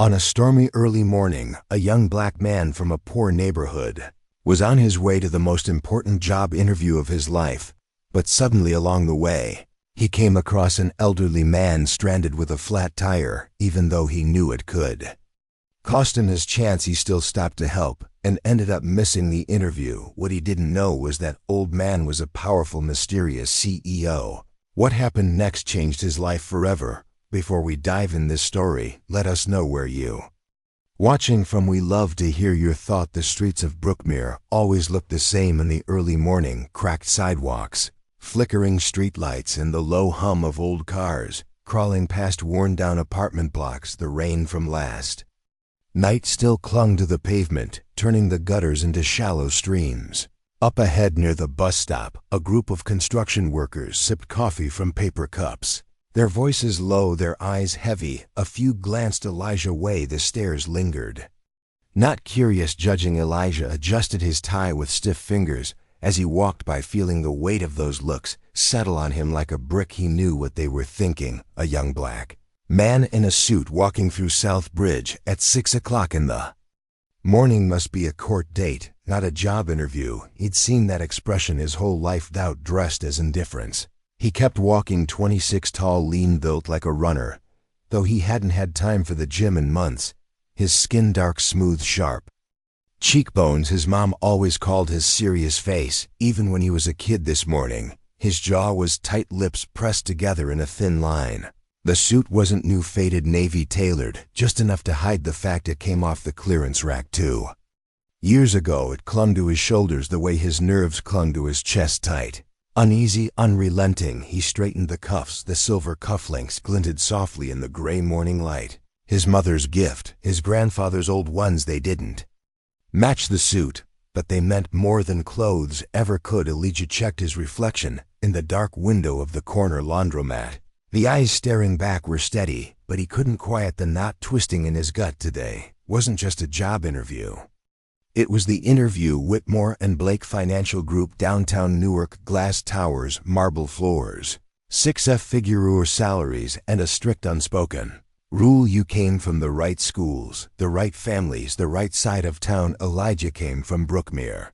On a stormy early morning, a young black man from a poor neighborhood was on his way to the most important job interview of his life, but suddenly along the way, he came across an elderly man stranded with a flat tire, even though he knew it could cost him his chance. He still stopped to help and ended up missing the interview. What he didn't know was that old man was a powerful, mysterious CEO. What happened next changed his life forever. Before we dive in this story, let us know where you watching from. We love to hear your thought. The streets of Brookmere always look the same in the early morning: cracked sidewalks, flickering streetlights, and the low hum of old cars crawling past worn-down apartment blocks. The rain from last night still clung to the pavement, turning the gutters into shallow streams. Up ahead near the bus stop, a group of construction workers sipped coffee from paper cups, their voices low, their eyes heavy. A few glanced Elijah's way. The stares lingered. Not curious, judging, Elijah adjusted his tie with stiff fingers as he walked by, feeling the weight of those looks settle on him like a brick. He knew what they were thinking. A young black man in a suit walking through Southbridge at 6 o'clock in the morning must be a court date, not a job interview. He'd seen that expression his whole life, doubt dressed as indifference. He kept walking. 26, tall, lean, built like a runner, though he hadn't had time for the gym in months. His skin dark, smooth, sharp cheekbones. His mom always called his serious face, even when he was a kid. This morning, his jaw was tight, lips pressed together in a thin line. The suit wasn't new, faded navy tailored, just enough to hide the fact it came off the clearance rack 2 years ago. It clung to his shoulders the way his nerves clung to his chest, tight, uneasy, unrelenting. He straightened the cuffs. The silver cufflinks glinted softly in the gray morning light. His mother's gift, his grandfather's old ones. They didn't match the suit, but they meant more than clothes ever could. Elijah checked his reflection in the dark window of the corner laundromat. The eyes staring back were steady, but he couldn't quiet the knot twisting in his gut. Today wasn't just a job interview. It was the interview. Whitmore and Blake Financial Group, downtown Newark. Glass towers, marble floors, 6-figure salaries, and a strict unspoken rule: you came from the right schools, the right families, the right side of town. Elijah came from Brookmere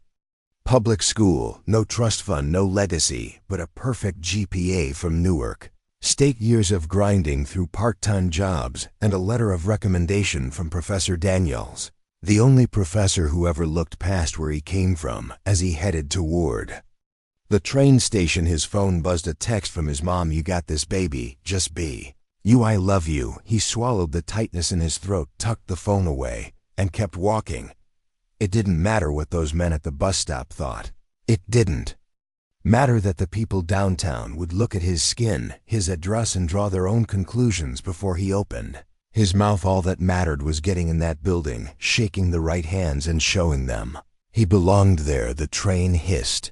Public School. No trust fund, no legacy, but a perfect GPA from Newark State. Years of grinding through part-time jobs and a letter of recommendation from Professor Daniels, the only professor who ever looked past where he came from. As he headed toward the train station, his phone buzzed. A text from his mom: "You got this, baby. Just be you. I love you." He swallowed the tightness in his throat, tucked the phone away, and kept walking. It didn't matter what those men at the bus stop thought. It didn't matter that the people downtown would look at his skin, his address, and draw their own conclusions before he opened his mouth. All that mattered was getting in that building, shaking the right hands, and showing them he belonged there. The train hissed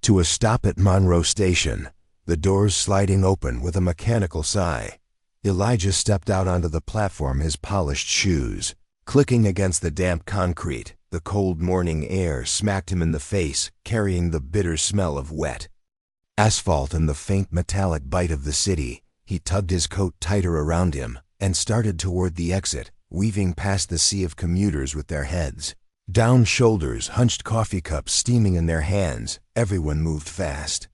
to a stop at Monroe Station, the doors sliding open with a mechanical sigh. Elijah stepped out onto the platform, his polished shoes clicking against the damp concrete. The cold morning air smacked him in the face, carrying the bitter smell of wet asphalt and the faint metallic bite of the city. He tugged his coat tighter around him and started toward the exit, weaving past the sea of commuters with their heads down, shoulders hunched, coffee cups steaming in their hands. Everyone moved fast,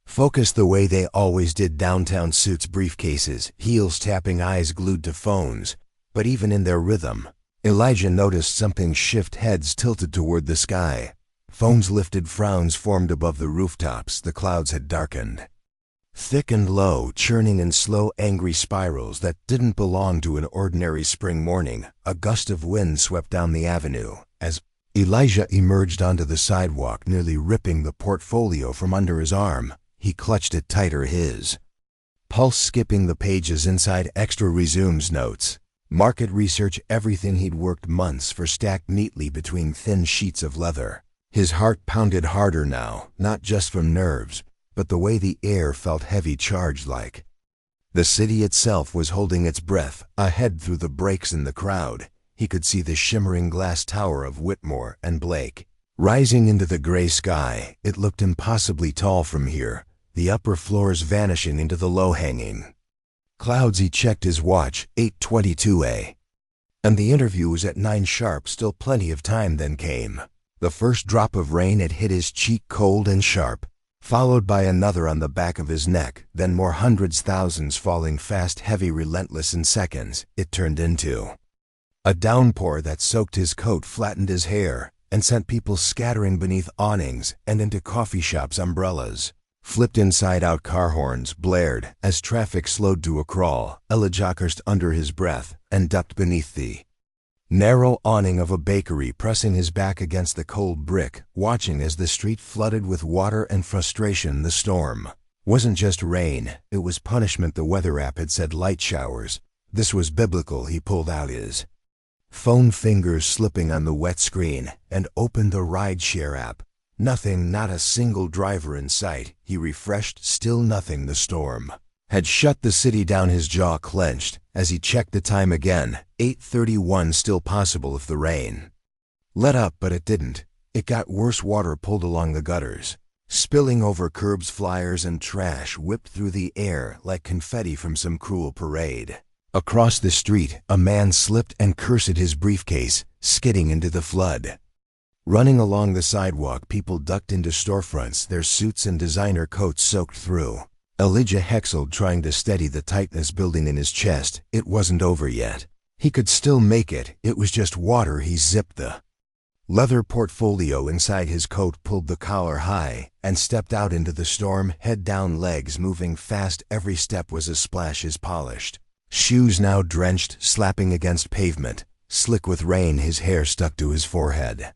focused the way they always did downtown. Suits, briefcases, heels tapping, eyes glued to phones. But even in their rhythm, Elijah noticed something shift. Heads tilted toward the sky. Phones lifted, frowns formed above the rooftops. The clouds had darkened, thick and low, churning in slow, angry spirals that didn't belong to an ordinary spring morning. A gust of wind swept down the avenue as Elijah emerged onto the sidewalk, nearly ripping the portfolio from under his arm. He clutched it tighter, his pulse skipping the pages inside. Extra resumes, notes, market research, everything he'd worked months for stacked neatly between thin sheets of leather. His heart pounded harder now, not just from nerves, but the way the air felt heavy, charged, like the city itself was holding its breath. Ahead, through the breaks in the crowd, he could see the shimmering glass tower of Whitmore and Blake rising into the gray sky. It looked impossibly tall from here, the upper floors vanishing into the low-hanging clouds. He checked his watch, 8:22 a. And the interview was at 9 sharp. Still plenty of time then came. The first drop of rain had hit his cheek cold and sharp, followed by another on the back of his neck, then more, hundreds, thousands falling fast, heavy, relentless. In seconds, it turned into a downpour that soaked his coat, flattened his hair, and sent people scattering beneath awnings and into coffee shops. Umbrellas flipped inside out, car horns blared as traffic slowed to a crawl. Elijah cursed under his breath and ducked beneath the narrow awning of a bakery, pressing his back against the cold brick, watching as the street flooded with water and frustration. The storm wasn't just rain, it was punishment. The weather app had said light showers. This was biblical. He pulled out his phone, fingers slipping on the wet screen, and opened the rideshare app. Nothing, not a single driver in sight. He refreshed, still nothing. The storm had shut the city down. His jaw clenched as he checked the time again. 8:31, still possible if the rain let up, but it didn't. It got worse. Water pulled along the gutters, spilling over curbs. Flyers and trash whipped through the air like confetti from some cruel parade. Across the street, a man slipped and cursed, his briefcase skidding into the flood. Running along the sidewalk, people ducked into storefronts, their suits and designer coats soaked through. Elijah hexled, trying to steady the tightness building in his chest. It wasn't over yet. He could still make it. It was just water. He zipped the leather portfolio inside his coat, pulled the collar high, and stepped out into the storm, head down, legs moving fast. Every step was a splash. His polished shoes now drenched, slapping against pavement, slick with rain. His hair stuck to his forehead.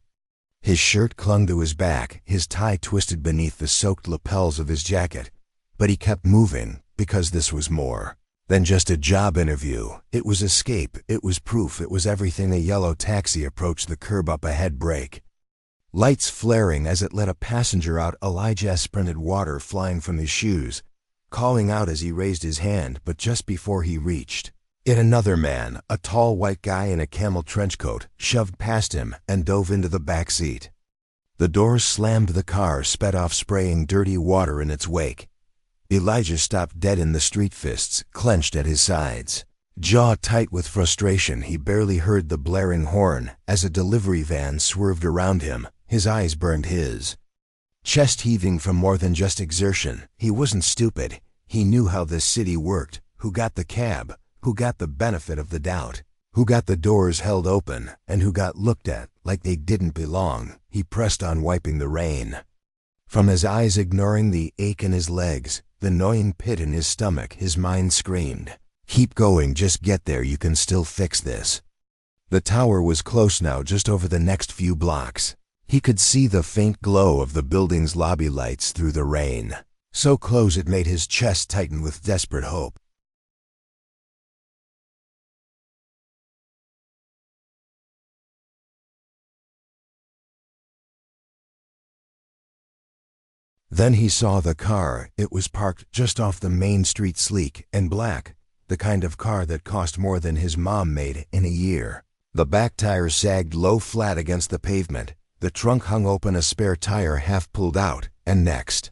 His shirt clung to his back, his tie twisted beneath the soaked lapels of his jacket. But he kept moving, because this was more than just a job interview. It was escape, it was proof, it was everything. A yellow taxi approached the curb up ahead, brake lights flaring as it let a passenger out. Elijah sprinted, water flying from his shoes, calling out as he raised his hand. But just before he reached it, another man, a tall white guy in a camel trench coat, shoved past him and dove into the back seat. The doors slammed, the car sped off, spraying dirty water in its wake. Elijah stopped dead in the street, fists clenched at his sides, jaw tight with frustration. He barely heard the blaring horn as a delivery van swerved around him. His eyes burned, his chest heaving from more than just exertion. He wasn't stupid. He knew how this city worked. Who got the cab? Who got the benefit of the doubt? Who got the doors held open? And who got looked at like they didn't belong? He pressed on, wiping the rain from his eyes, ignoring the ache in his legs, the gnawing pit in his stomach. His mind screamed, "Keep going, just get there, you can still fix this." The tower was close now, just over the next few blocks. He could see the faint glow of the building's lobby lights through the rain. So close it made his chest tighten with desperate hope. Then he saw the car. It was parked just off the main street, sleek and black, the kind of car that cost more than his mom made in a year. The back tires sagged low, flat against the pavement. The trunk hung open, a spare tire half pulled out, and next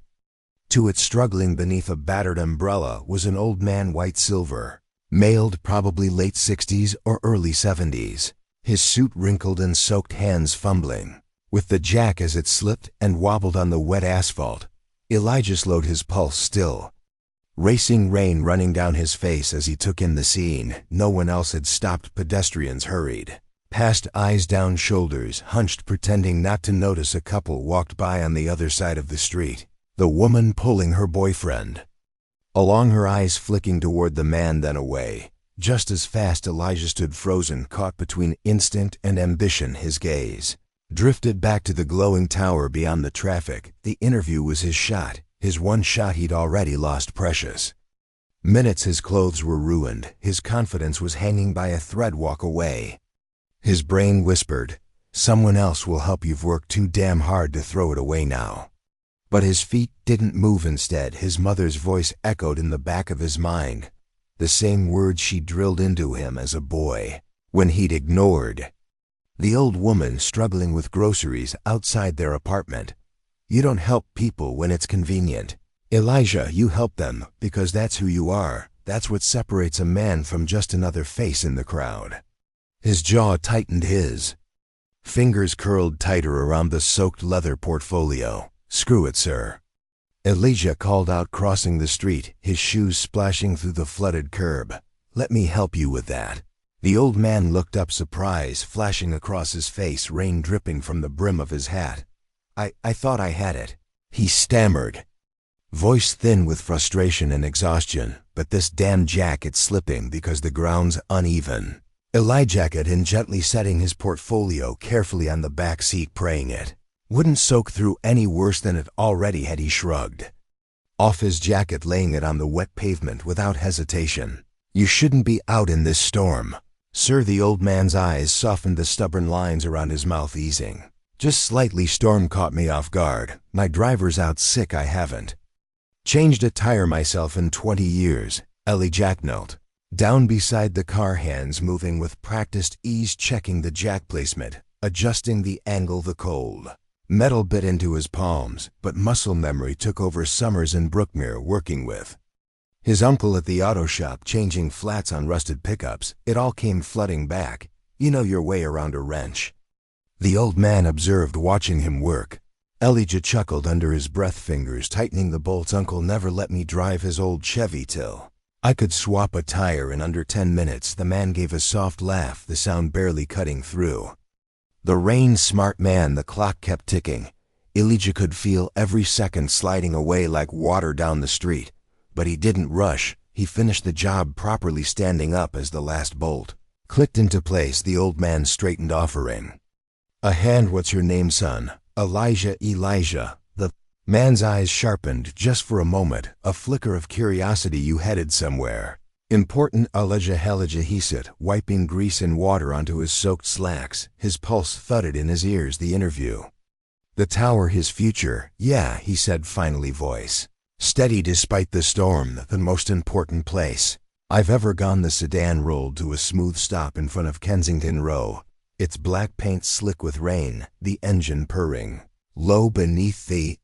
to it, struggling beneath a battered umbrella, was an old man, white silver, mailed, probably late 60s or early 70s. His suit wrinkled and soaked, hands fumbling with the jack as it slipped and wobbled on the wet asphalt. Elijah slowed, his pulse still racing, rain running down his face as he took in the scene. No one else had stopped. Pedestrians hurried past, eyes down, shoulders hunched, pretending not to notice. A couple walked by on the other side of the street, the woman pulling her boyfriend along, her eyes flicking toward the man, then away. Just as fast, Elijah stood frozen, caught between instinct and ambition. His gaze drifted back to the glowing tower beyond the traffic. The interview was his shot, his one shot. He'd already lost precious minutes. His clothes were ruined. His confidence was hanging by a thread. Walk away. His brain whispered, "Someone else will help. You've worked too damn hard to throw it away now." But his feet didn't move. Instead, his mother's voice echoed in the back of his mind, the same words she drilled into him as a boy when he'd ignored the old woman struggling with groceries outside their apartment. "You don't help people when it's convenient, Elijah. You help them because that's who you are. That's what separates a man from just another face in the crowd." His jaw tightened, his fingers curled tighter around the soaked leather portfolio. "Screw it, sir," Elijah called out, crossing the street, his shoes splashing through the flooded curb. "Let me help you with that." The old man looked up, surprise flashing across his face, rain dripping from the brim of his hat. I thought I had it," he stammered, voice thin with frustration and exhaustion. "But this damn jacket's slipping because the ground's uneven." Elijah got in, gently setting his portfolio carefully on the back seat, praying it wouldn't soak through any worse than it already had. He shrugged off his jacket, laying it on the wet pavement without hesitation. "You shouldn't be out in this storm, sir." The old man's eyes softened, the stubborn lines around his mouth easing. "Just slightly. Storm caught me off guard. My driver's out sick. I haven't changed a tire myself in 20 years. Elijah knelt down beside the car, hands moving with practiced ease, checking the jack placement, adjusting the angle. The cold metal bit into his palms, but muscle memory took over. Summers in Brookmere, working with his uncle at the auto shop, changing flats on rusted pickups. It all came flooding back. You know your way around a wrench, the old man observed, watching him work. Elijah chuckled under his breath, fingers tightening the bolts. "Uncle never let me drive his old Chevy till I could swap a tire in under 10 minutes. The man gave a soft laugh, the sound barely cutting through the rain. "Smart man." The clock kept ticking. Elijah could feel every second sliding away like water down the street. But he didn't rush. He finished the job properly, standing up as the last bolt clicked into place. The old man straightened, offering a hand. "What's your name, son?" "Elijah." "Elijah." The man's eyes sharpened just for a moment, a flicker of curiosity. "You headed somewhere important?" Elijah, he said, wiping grease and water onto his soaked slacks. His pulse thudded in his ears. "The interview." "The tower, his future." "Yeah," he said finally, voice steady despite the storm. "The most important place I've ever gone." The sedan rolled to a smooth stop in front of Kensington Row, its black paint slick with rain, the engine purring low beneath the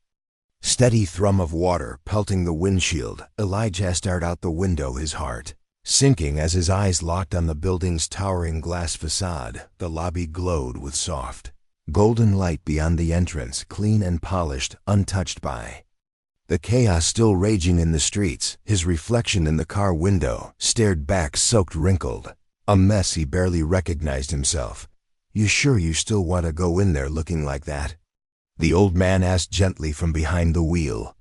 steady thrum of water pelting the windshield. Elijah stared out the window, his heart sinking as his eyes locked on the building's towering glass facade. The lobby glowed with soft golden light beyond the entrance, clean and polished, untouched by the chaos still raging in the streets. His reflection in the car window stared back, soaked, wrinkled, a mess. He barely recognized himself. "You sure you still want to go in there looking like that?" the old man asked gently from behind the wheel,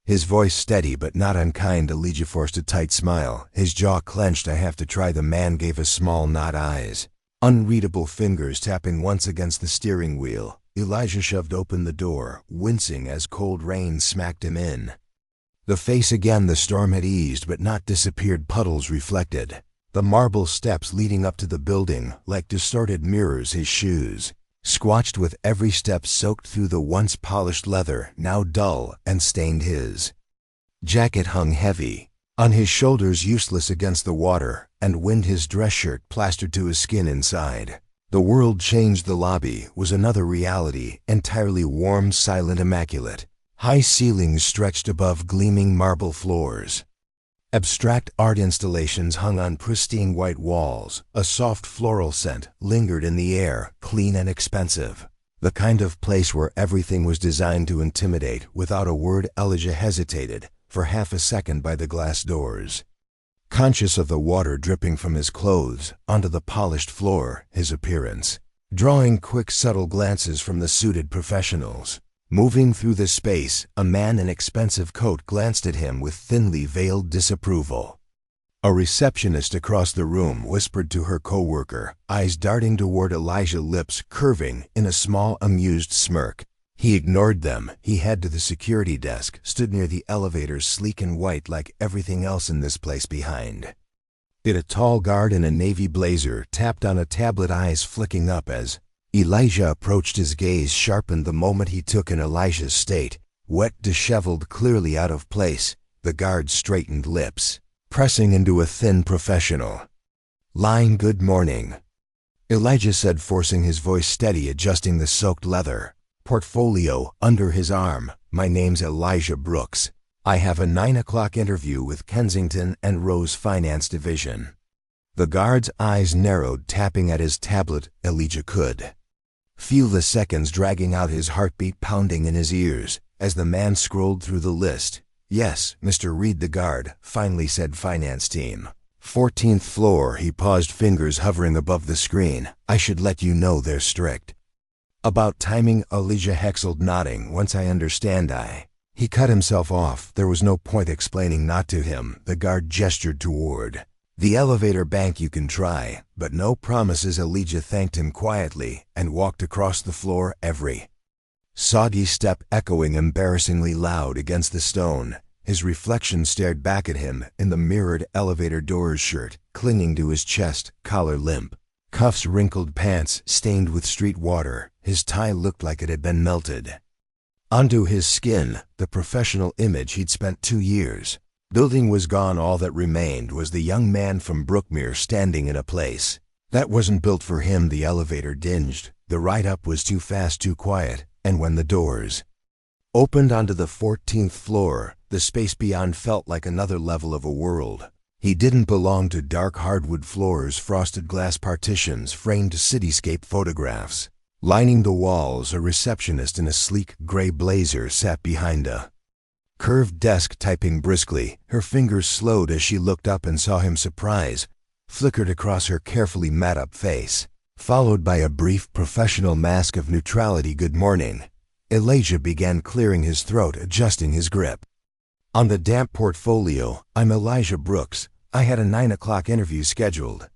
his voice steady but not unkind. Elijah forced a tight smile, his jaw clenched. "I have to try." The man gave a small nod, eyes unreadable, fingers tapping once against the steering wheel. Elijah shoved open the door, wincing as cold rain smacked him in the face again. The storm had eased but not disappeared. Puddles reflected the marble steps leading up to the building like distorted mirrors. His shoes squatched with every step, soaked through the once polished leather, now dull and stained. His jacket hung heavy on his shoulders, useless against the water and wind. His dress shirt plastered to his skin inside. The world changed. The lobby was another reality, entirely warm, silent, immaculate. High ceilings stretched above gleaming marble floors. Abstract art installations hung on pristine white walls. A soft floral scent lingered in the air, clean and expensive. The kind of place where everything was designed to intimidate. Without a word, Elijah hesitated for half a second by the glass doors, conscious of the water dripping from his clothes onto the polished floor, his appearance drawing quick, subtle glances from the suited professionals. Moving through the space, a man in expensive coat glanced at him with thinly veiled disapproval. A receptionist across the room whispered to her coworker, eyes darting toward Elijah, lips curving in a small, amused smirk. He ignored them. He headed to the security desk, stood near the elevator, sleek and white like everything else in this place behind it. A tall guard in a navy blazer tapped on a tablet, eyes flicking up as Elijah approached. His gaze sharpened the moment he took in Elijah's state, wet, disheveled, clearly out of place. The guard straightened, lips pressing into a thin professional line. "Good morning," Elijah said, forcing his voice steady, adjusting the soaked leather portfolio under his arm. "My name's Elijah Brooks. I have a 9 o'clock interview with Kensington and Row's Finance Division." The guard's eyes narrowed, tapping at his tablet. Elijah could feel the seconds dragging out, his heartbeat pounding in his ears as the man scrolled through the list. "Yes, Mr. Reed," the guard finally said. "Finance team. 14th floor." He paused, fingers hovering above the screen. "I should let you know they're strict about timing," Elijah hexled, nodding. "Once I understand, He cut himself off. There was no point explaining, not to him. The guard gestured toward the elevator bank. "You can try, but no promises." Elijah thanked him quietly and walked across the floor, every soggy step echoing embarrassingly loud against the stone. His reflection stared back at him in the mirrored elevator doors, shirt clinging to his chest, collar limp, cuffs wrinkled, pants stained with street water. His tie looked like it had been melted onto his skin, the professional image he'd spent 2 years building was gone. All that remained was the young man from Brookmere standing in a place that wasn't built for him. The elevator dinged. The ride up was too fast, too quiet, and when the doors opened onto the 14th floor, the space beyond felt like another level of a world. He didn't belong to dark hardwood floors, frosted glass partitions, framed cityscape photographs lining the walls. A receptionist in a sleek gray blazer sat behind a curved desk, typing briskly. Her fingers slowed as she looked up and saw him. Surprise flickered across her carefully mat-up face, followed by a brief professional mask of neutrality. "Good morning." Elijah began, clearing his throat, adjusting his grip on the damp portfolio. "I'm Elijah Brooks. I had a 9 o'clock interview scheduled."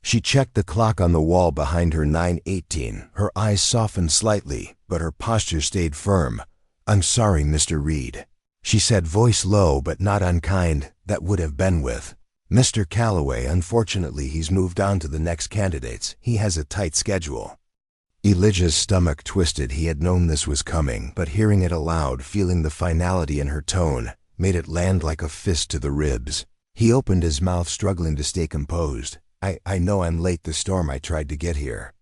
She checked the clock on the wall behind her. 9:18. Her eyes softened slightly, but her posture stayed firm. "I'm sorry, Mr. Reed," she said, voice low but not unkind. "That would have been with Mr. Calloway. Unfortunately, he's moved on to the next candidates. He has a tight schedule." Elijah's stomach twisted. He had known this was coming, but hearing it aloud, feeling the finality in her tone, made it land like a fist to the ribs. He opened his mouth, struggling to stay composed. I know I'm late. The storm I tried to get here.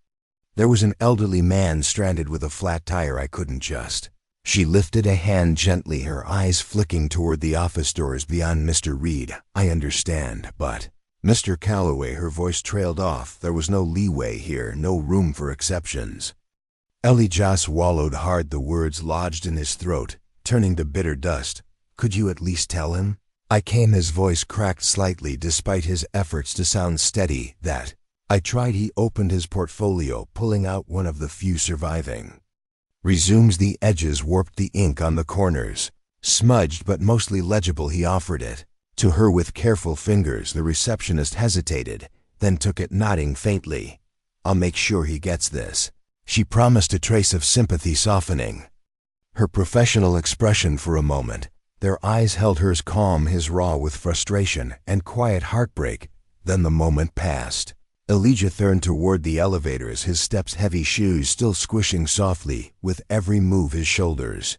There was an elderly man stranded with a flat tire. I couldn't just." She lifted a hand gently, her eyes flicking toward the office doors beyond. "Mr. Reed, I understand, but Mr. Calloway," her voice trailed off. There was no leeway here, no room for exceptions. Elijah swallowed hard, the words lodged in his throat, turning to bitter dust. "Could you at least tell him I came?" His voice cracked slightly despite his efforts to sound steady. "That I tried." He opened his portfolio, pulling out one of the few surviving resumes. The edges warped, the ink on the corners smudged but mostly legible. He offered it to her with careful fingers. The receptionist hesitated, then took it, nodding faintly. "I'll make sure he gets this," she promised, a trace of sympathy softening her professional expression for a moment. Their eyes held hers, calm, his raw with frustration and quiet heartbreak. Then the moment passed. Elijah turned toward the elevators, his steps heavy, shoes still squishing softly. With every move, his shoulders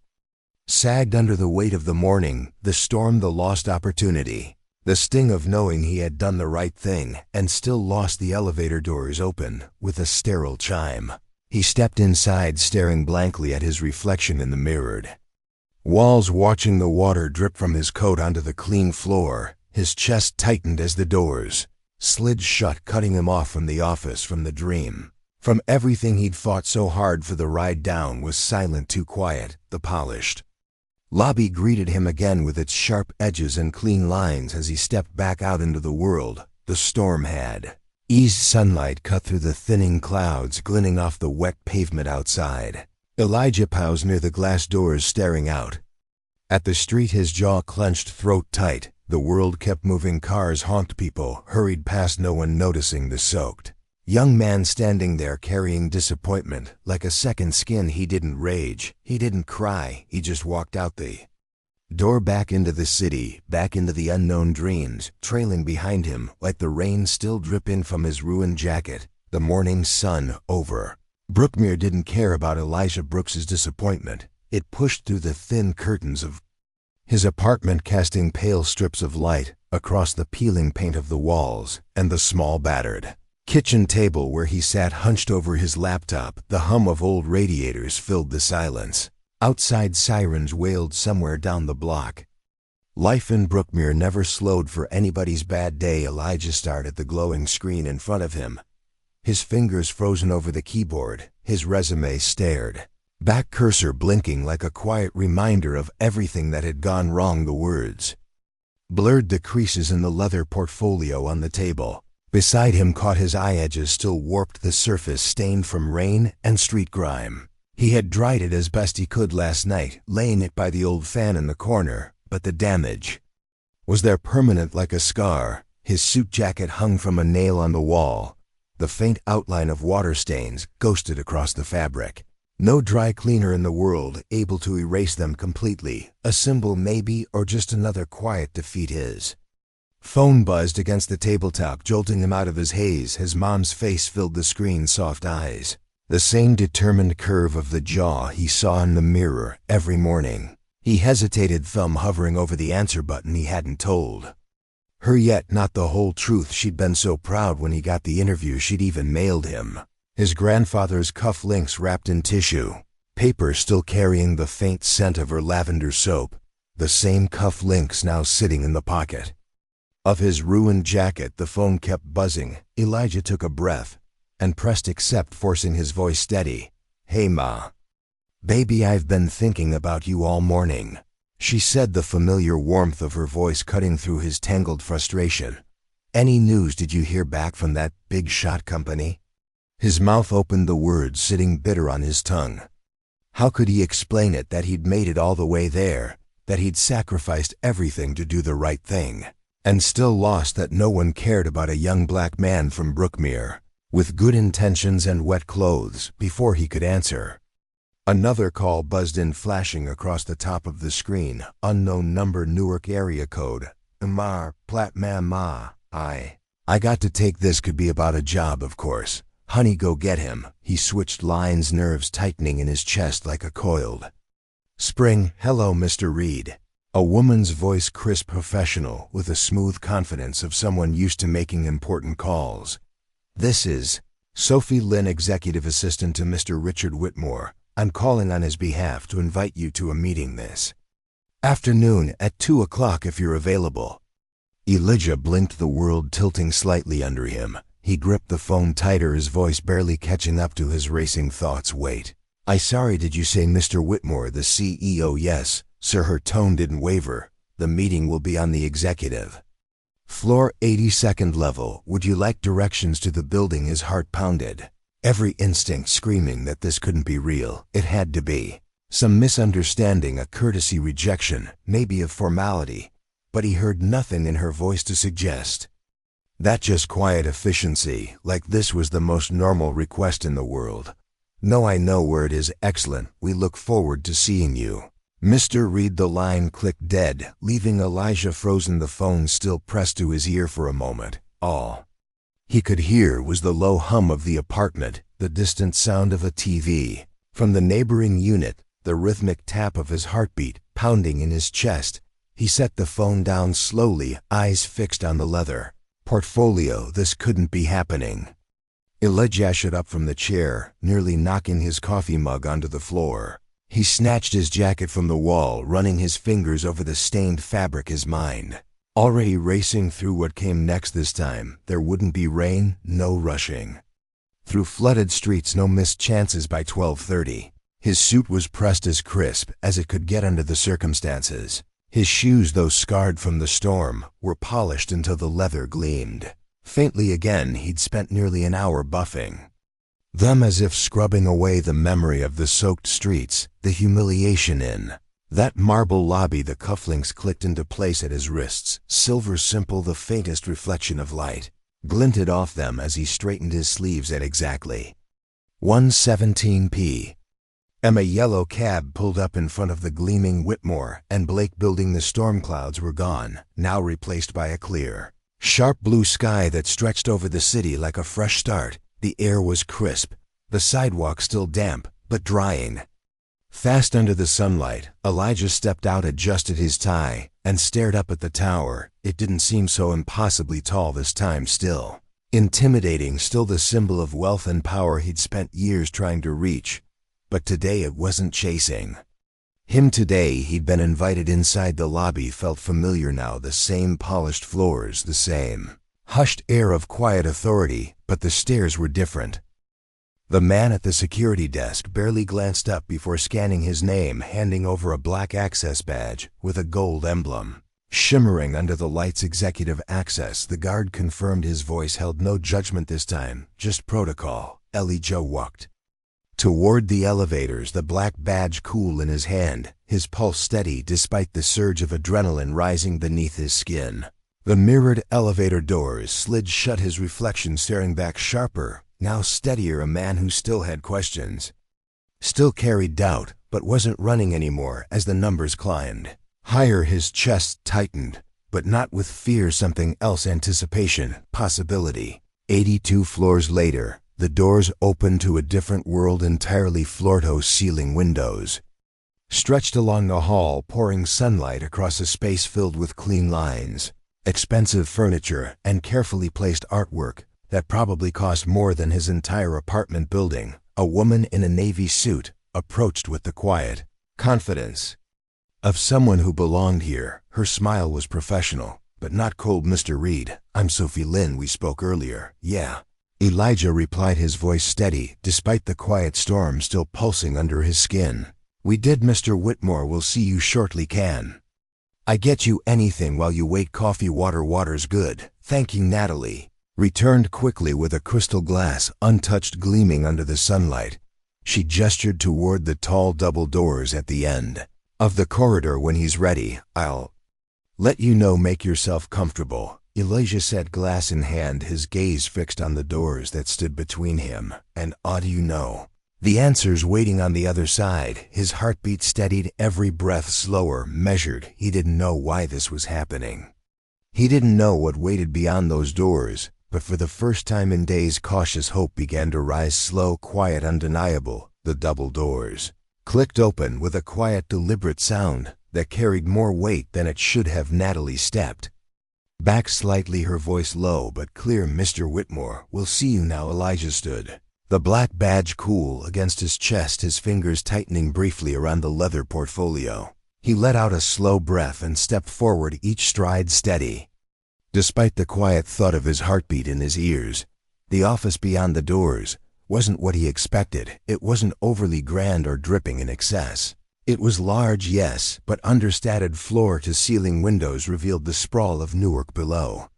sagged under the weight of the morning, the storm, the lost opportunity, the sting of knowing he had done the right thing and still lost. The elevator doors open with a sterile chime. He stepped inside, staring blankly at his reflection in the mirrored walls, watching the water drip from his coat onto the clean floor. His chest tightened as the doors slid shut, cutting him off from the office, from the dream, from everything he'd fought so hard for. The ride down was silent, too quiet. The polished lobby greeted him again with its sharp edges and clean lines as he stepped back out into the world. The storm had eased. Sunlight cut through the thinning clouds, glinting off the wet pavement outside. Elijah paused near the glass doors, staring out at the street, his jaw clenched, throat tight. The world kept moving. Cars honked, people hurried past, no one noticing the soaked young man standing there, carrying disappointment like a second skin. He didn't rage, he didn't cry, he just walked out the door, back into the city, back into the unknown, dreams trailing behind him like the rain still dripping from his ruined jacket. The morning sun over Brookmere didn't care about Elijah Brooks's disappointment. It pushed through the thin curtains of his apartment, casting pale strips of light across the peeling paint of the walls and the small battered kitchen table where he sat hunched over his laptop. The hum of old radiators filled the silence. Outside, sirens wailed somewhere down the block. Life in Brookmere never slowed for anybody's bad day. Elijah stared at the glowing screen in front of him. His fingers frozen over the keyboard, his resume stared. Back cursor blinking like a quiet reminder of everything that had gone wrong. The words blurred the creases in the leather portfolio on the table. Beside him caught his eye edges still warped, the surface stained from rain and street grime. He had dried it as best he could last night, laying it by the old fan in the corner, but the damage was there, permanent like a scar. His suit jacket hung from a nail on the wall. The faint outline of water stains ghosted across the fabric. No dry cleaner in the world able to erase them completely. A symbol maybe, or just another quiet defeat. His phone buzzed against the tabletop, jolting him out of his haze. His mom's face filled the screen's soft eyes. The same determined curve of the jaw he saw in the mirror every morning. He hesitated, thumb hovering over the answer button. He hadn't told her yet, not the whole truth. She'd been so proud when he got the interview she'd even mailed him his grandfather's cuff links wrapped in tissue paper, still carrying the faint scent of her lavender soap. The same cuff links now sitting in the pocket of his ruined jacket. The phone kept buzzing. Elijah took a breath and pressed accept, forcing his voice steady. "Hey Ma. Baby, I've been thinking about you all morning," she said, the familiar warmth of her voice cutting through his tangled frustration. "Any news? Did you hear back from that big shot company?" His mouth opened, the words sitting bitter on his tongue. How could he explain it, that he'd made it all the way there, that he'd sacrificed everything to do the right thing, and still lost, that no one cared about a young black man from Brookmere with good intentions and wet clothes? Before he could answer, another call buzzed in, flashing across the top of the screen. Unknown number, Newark area code. "Mar, Platt Ma. I got to take this. Could be about a job, of course. Honey, go get him." He switched lines, nerves tightening in his chest like a coiled spring. "Hello, Mr. Reed." A woman's voice, crisp, professional, with the smooth confidence of someone used to making important calls. "This is Sophie Lynn, executive assistant to Mr. Richard Whitmore. I'm calling on his behalf to invite you to a meeting this afternoon at 2 o'clock if you're available." Elijah blinked, the world tilting slightly under him. He gripped the phone tighter, his voice barely catching up to his racing thoughts. "Wait. Sorry, did you say Mr. Whitmore, the CEO?" "Yes, sir." Her tone didn't waver. "The meeting will be on the executive floor, 82nd level. Would you like directions to the building?" His heart pounded, every instinct screaming that this couldn't be real. It had to be some misunderstanding, a courtesy rejection, maybe a formality, but he heard nothing in her voice to suggest that. Just quiet efficiency, like this was the most normal request in the world. "No, I know where it is." "Excellent. We look forward to seeing you, Mr. Reed." The line clicked dead, leaving Elijah frozen, the phone still pressed to his ear. For a moment, all he could hear was the low hum of the apartment, the distant sound of a TV from the neighboring unit, the rhythmic tap of his heartbeat pounding in his chest. He set the phone down slowly, eyes fixed on the leather portfolio. This couldn't be happening. Elijah stood up from the chair, nearly knocking his coffee mug onto the floor. He snatched his jacket from the wall, running his fingers over the stained fabric, his mind already racing through what came next. This time, there wouldn't be rain, no rushing through flooded streets, no missed chances by 12:30. His suit was pressed as crisp as it could get under the circumstances. His shoes, though scarred from the storm, were polished until the leather gleamed faintly again. He'd spent nearly an hour buffing them, as if scrubbing away the memory of the soaked streets, the humiliation in that marble lobby. The cufflinks clicked into place at his wrists, silver simple, the faintest reflection of light glinted off them as he straightened his sleeves. At exactly 1:17 p.m. a yellow cab pulled up in front of the gleaming Whitmore and Blake building. The storm clouds were gone, now replaced by a clear, sharp blue sky that stretched over the city like a fresh start. The air was crisp, the sidewalk still damp, but drying fast under the sunlight. Elijah stepped out, adjusted his tie, and stared up at the tower. It didn't seem so impossibly tall this time, still intimidating, still the symbol of wealth and power he'd spent years trying to reach. But today it wasn't chasing Him today, he'd been invited inside. The lobby felt familiar now, the same polished floors, the same hushed air of quiet authority, but the stairs were different. The man at the security desk barely glanced up before scanning his name, handing over a black access badge with a gold emblem. Shimmering under the lights, executive access. The guard confirmed. His voice held no judgment this time, just protocol. Elijah walked toward the elevators, the black badge cool in his hand, his pulse steady despite the surge of adrenaline rising beneath his skin. The mirrored elevator doors slid shut, his reflection staring back, sharper, now steadier. A man who still had questions, still carried doubt, but wasn't running anymore. As the numbers climbed higher, his chest tightened, but not with fear, something else, anticipation, possibility. 82 floors later, the doors opened to a different world entirely. Floor-to-ceiling windows stretched along the hall, pouring sunlight across a space filled with clean lines, expensive furniture, and carefully placed artwork that probably cost more than his entire apartment building. A woman in a navy suit approached with the quiet confidence of someone who belonged here. Her smile was professional, but not cold. "Mr. Reed, I'm Sophie Lynn. We spoke earlier." "Yeah," Elijah replied, his voice steady, despite the quiet storm still pulsing under his skin. "We did. Mr. Whitmore will see you shortly. Can I get you anything while you wait?" "Coffee, water." "Water's good, thank you." Natalie returned quickly with a crystal glass, untouched, gleaming under the sunlight. She gestured toward the tall double doors at the end of the corridor. "When he's ready, I'll let you know. Make yourself comfortable," Elijah said, glass in hand, his gaze fixed on the doors that stood between him and do you know the answers waiting on the other side. His heartbeat steadied, every breath slower, measured. He didn't know why this was happening. He didn't know what waited beyond those doors, but for the first time in days, cautious hope began to rise. Slow, quiet, undeniable. The double doors clicked open with a quiet, deliberate sound that carried more weight than it should have. Natalie stepped back slightly, her voice low but clear. "Mr. Whitmore will see you now." Elijah stood, the black badge cool against his chest, his fingers tightening briefly around the leather portfolio. He let out a slow breath and stepped forward, each stride steady, despite the quiet thud of his heartbeat in his ears. The office beyond the doors wasn't what he expected. It wasn't overly grand or dripping in excess. It was large, yes, but understated. Floor-to-ceiling windows revealed the sprawl of Newark below,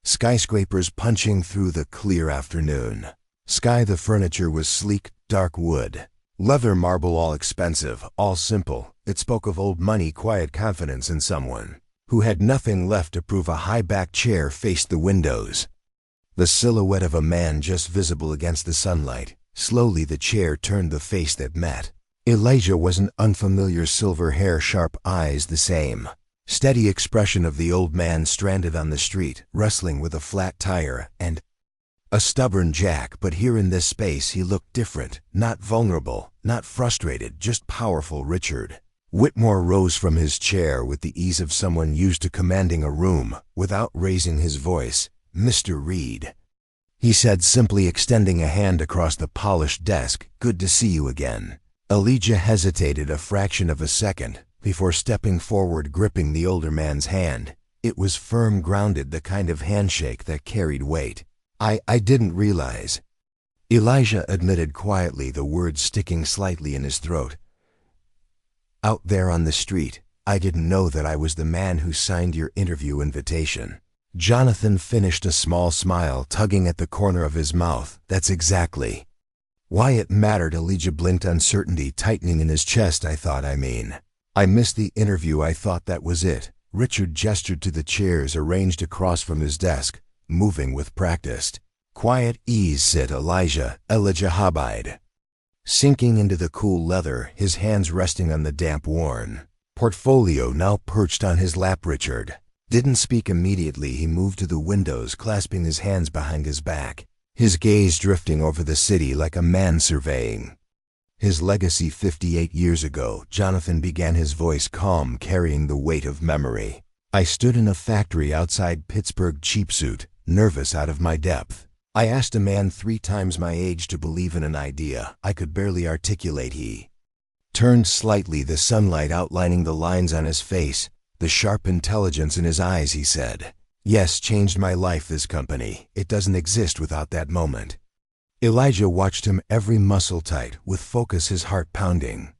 skyscrapers punching through the clear afternoon sky. The furniture was sleek, dark wood, leather, marble, all expensive, all simple. It spoke of old money, quiet confidence in someone who had nothing left to prove. A high-backed chair faced the windows, the silhouette of a man just visible against the sunlight. Slowly the chair turned, the face that met Elijah wasn't unfamiliar. Silver hair, sharp eyes, the same steady expression of the old man stranded on the street, wrestling with a flat tire and a stubborn jack. But here in this space he looked different, not vulnerable, not frustrated, just powerful. "Richard." Whitmore rose from his chair with the ease of someone used to commanding a room, without raising his voice. "Mr. Reed," he said simply, extending a hand across the polished desk. "Good to see you again." Elijah hesitated a fraction of a second before stepping forward, gripping the older man's hand. It was firm, grounded, the kind of handshake that carried weight. I didn't realize," Elijah admitted quietly, the words sticking slightly in his throat. "Out there on the street, I didn't know that I was the man who signed your interview invitation." Jonathan finished, a small smile tugging at the corner of his mouth. "That's exactly why it mattered." Elijah blinked, uncertainty tightening in his chest. I missed the interview. I thought that was it." Richard gestured to the chairs arranged across from his desk, moving with practiced, quiet ease. "Sit." Elijah Habide, sinking into the cool leather, his hands resting on the damp, worn portfolio now perched on his lap. Richard didn't speak immediately. He moved to the windows, clasping his hands behind his back, his gaze drifting over the city like a man surveying his legacy. 58 years ago, Jonathan began, his voice calm, carrying the weight of memory. "I stood in a factory outside Pittsburgh, cheap suit, nervous, out of my depth. I asked a man 3 times my age to believe in an idea I could barely articulate. He turned slightly, the sunlight outlining the lines on his face, the sharp intelligence in his eyes. He said, "Yes, changed my life, this company. It doesn't exist without that moment." Elijah watched him, every muscle tight, with focus, his heart pounding.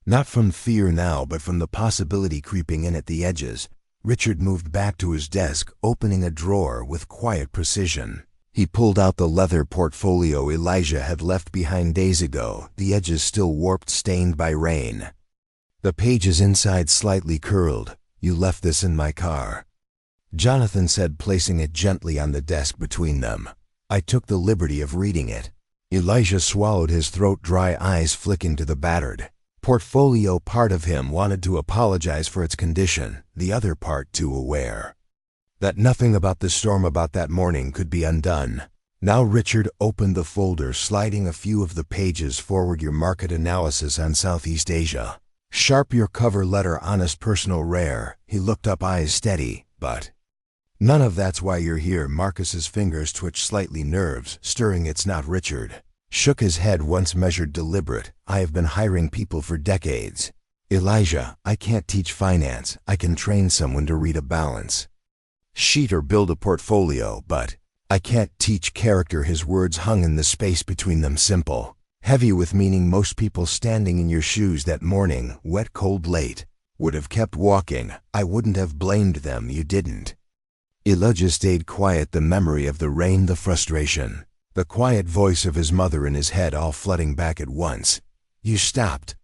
Not from fear now, but from the possibility creeping in at the edges. Richard moved back to his desk, opening a drawer with quiet precision. He pulled out the leather portfolio Elijah had left behind days ago, the edges still warped, stained by rain. The pages inside slightly curled. "You left this in my car," Jonathan said, placing it gently on the desk between them. "I took the liberty of reading it." Elijah swallowed, his throat dry, eyes flicking to the battered portfolio. Part of him wanted to apologize for its condition, the other part too aware that nothing about the storm about that morning could be undone. Now Richard opened the folder, sliding a few of the pages forward. "Your market analysis on Southeast Asia. Sharp, your cover letter, honest, personal, rare." He looked up, eyes steady. "But none of that's why you're here." Marcus's fingers twitched slightly, nerves stirring. "It's not." Richard shook his head, once measured, deliberate. "I have been hiring people for decades. Elijah, I can't teach finance. I can train someone to read a balance sheet or build a portfolio, but I can't teach character." His words hung in the space between them, simple, heavy with meaning. Most people standing in your shoes that morning, wet, cold, late, would have kept walking. I wouldn't have blamed them. You didn't. Elijah stayed quiet, the memory of the rain, the frustration, the quiet voice of his mother in his head, all flooding back at once. "You stopped,"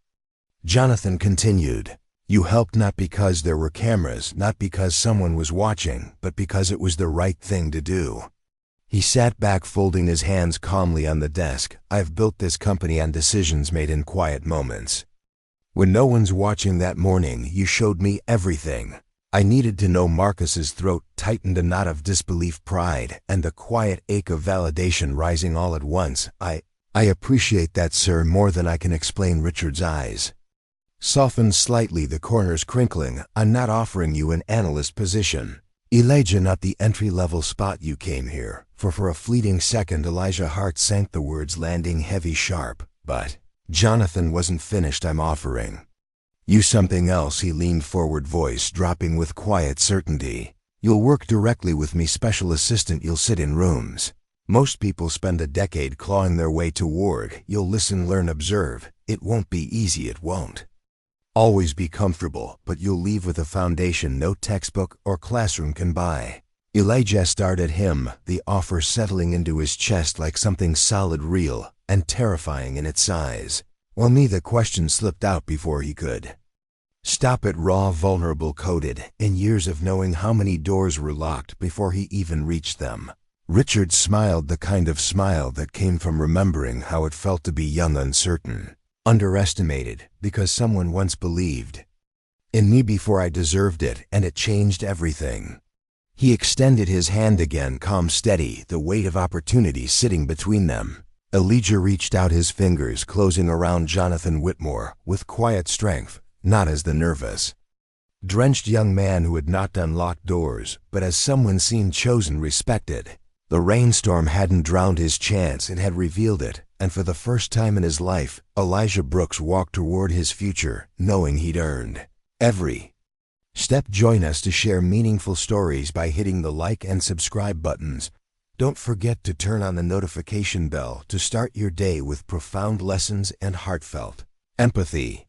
Jonathan continued. "You helped, not because there were cameras, not because someone was watching, but because it was the right thing to do." He sat back, folding his hands calmly on the desk. "I've built this company on decisions made in quiet moments. When no one's watching that morning, you showed me everything I needed to know." Marcus's throat tightened, a knot of disbelief, pride, and the quiet ache of validation rising all at once. I appreciate that, sir, more than I can explain." Richard's eyes softened slightly, the corners crinkling. "I'm not offering you an analyst position, Elijah, not the entry-level spot you came here for." For a fleeting second, Elijah's heart sank, the words landing heavy, sharp. "But," Jonathan wasn't finished, "I'm offering you something else." He leaned forward, voice dropping with quiet certainty. "You'll work directly with me, special assistant. You'll sit in rooms most people spend a decade clawing their way toward. You'll listen, learn, observe. It won't be easy, it won't always be comfortable, but you'll leave with a foundation no textbook or classroom can buy." Elijah stared at him, the offer settling into his chest like something solid, real, and terrifying in its size. "Well, me," the question slipped out before he could stop it, raw, vulnerable, coded in years of knowing how many doors were locked before he even reached them. Richard smiled, the kind of smile that came from remembering how it felt to be young, uncertain, underestimated, because someone once believed in me before I deserved it, and it changed everything. He extended his hand again, calm, steady, the weight of opportunity sitting between them. Elijah reached out, his fingers closing around Jonathan Whitmore with quiet strength, not as the nervous, drenched young man who had knocked on locked doors, but as someone seen, chosen, respected. The rainstorm hadn't drowned his chance, it had revealed it, and for the first time in his life, Elijah Brooks walked toward his future, knowing he'd earned every step. Join us to share meaningful stories by hitting the like and subscribe buttons. Don't forget to turn on the notification bell to start your day with profound lessons and heartfelt empathy.